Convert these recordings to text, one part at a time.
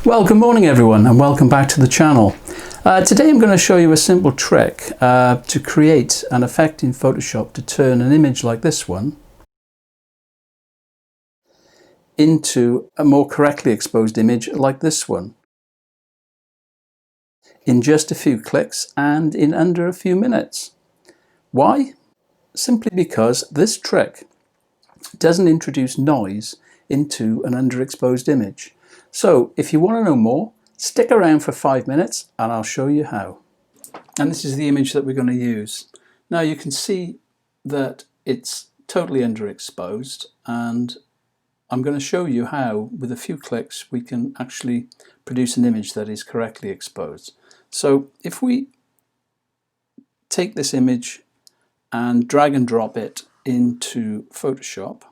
Well, good morning everyone and welcome back to the channel. Today I'm going to show you a simple trick to create an effect in Photoshop to turn an image like this one into a more correctly exposed image like this one in just a few clicks and in under a few minutes. Why? Simply because this trick doesn't introduce noise into an underexposed image. So if you want to know more, stick around for 5 minutes and I'll show you how. And this is the image that we're going to use. Now you can see that it's totally underexposed, and I'm going to show you how with a few clicks we can actually produce an image that is correctly exposed. So if we take this image and drag and drop it into Photoshop,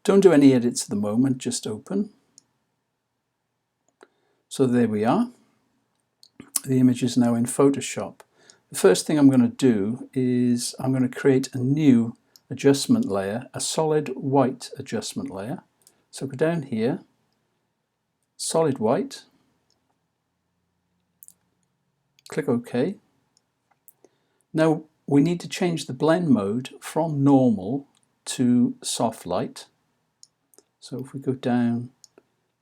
don't do any edits at the moment, just open. So there we are. The image is now in Photoshop. The first thing I'm going to do is I'm going to create a new adjustment layer, a solid white adjustment layer. So go down here, solid white, click OK. Now we need to change the blend mode from normal to soft light. So if we go down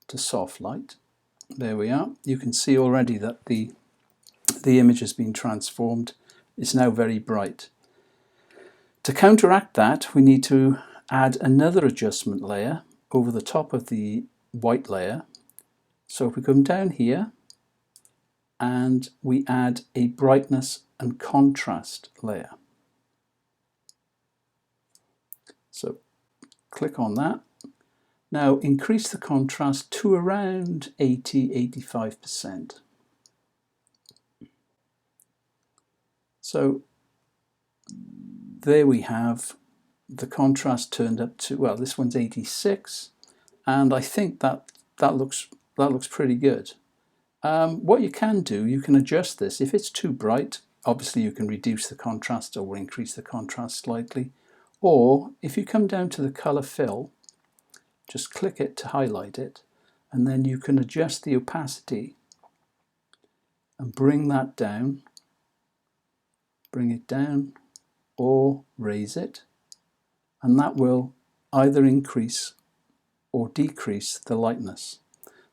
to soft light, there we are. You can see already that the image has been transformed. It's now very bright. To counteract that, we need to add another adjustment layer over the top of the white layer. So if we come down here and we add a brightness and contrast layer. So click on that. Now increase the contrast to around 80–85%. So there we have the contrast turned up to, well, this one's 86, and I think that looks pretty good. What you can do, you can adjust this. If it's too bright, obviously you can reduce the contrast or increase the contrast slightly. Or if you come down to the color fill, just click it to highlight it, and then you can adjust the opacity and bring that down, bring it down or raise it, and that will either increase or decrease the lightness.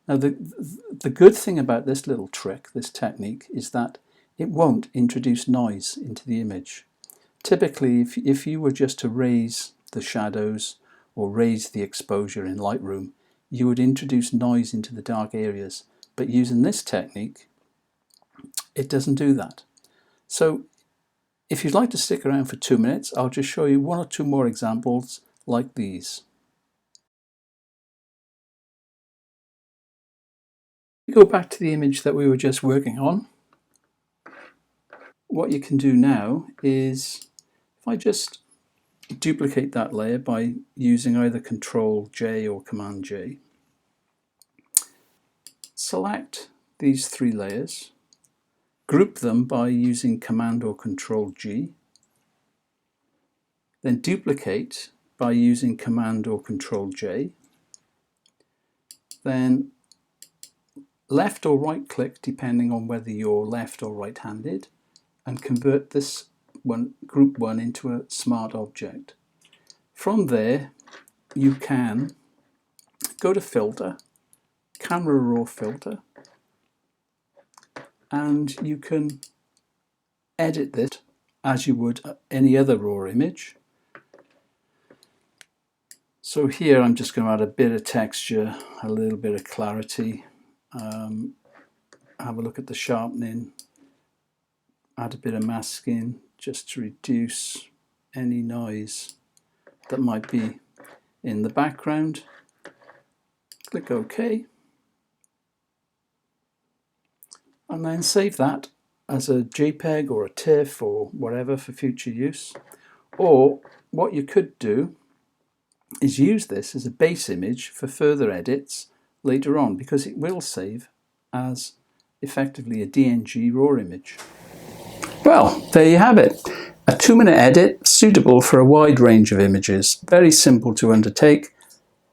Now the good thing about this little trick, this technique, is that it won't introduce noise into the image. Typically if you were just to raise the shadows or raise the exposure in Lightroom, you would introduce noise into the dark areas, but using this technique it doesn't do that. So if you'd like to stick around for 2 minutes, I'll just show you one or two more examples like these. Go back to the image that we were just working on. What you can do now is, if I just duplicate that layer by using either Control J or Command J, select these three layers, group them by using Command or Control G, then duplicate by using Command or Control J, then left or right click depending on whether you're left or right handed, and convert this one, group one, into a smart object. From there you can go to Filter, Camera Raw Filter, and you can edit this as you would any other raw image. So here I'm just going to add a bit of texture, a little bit of clarity, have a look at the sharpening, add a bit of masking just to reduce any noise that might be in the background. Click OK, and then save that as a JPEG or a TIFF or whatever for future use. Or what you could do is use this as a base image for further edits later on, because it will save as effectively a DNG raw image. Well, there you have it. A 2-minute edit suitable for a wide range of images. Very simple to undertake.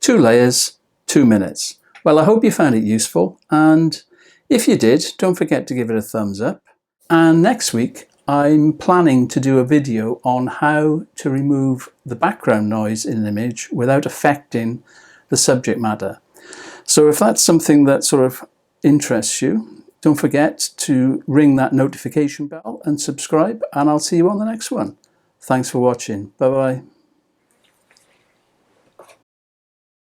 2 layers, 2 minutes. Well, I hope you found it useful, and if you did, don't forget to give it a thumbs up. And next week, I'm planning to do a video on how to remove the background noise in an image without affecting the subject matter. So if that's something that sort of interests you, don't forget to ring that notification bell and subscribe, and I'll see you on the next one. Thanks for watching. Bye-bye.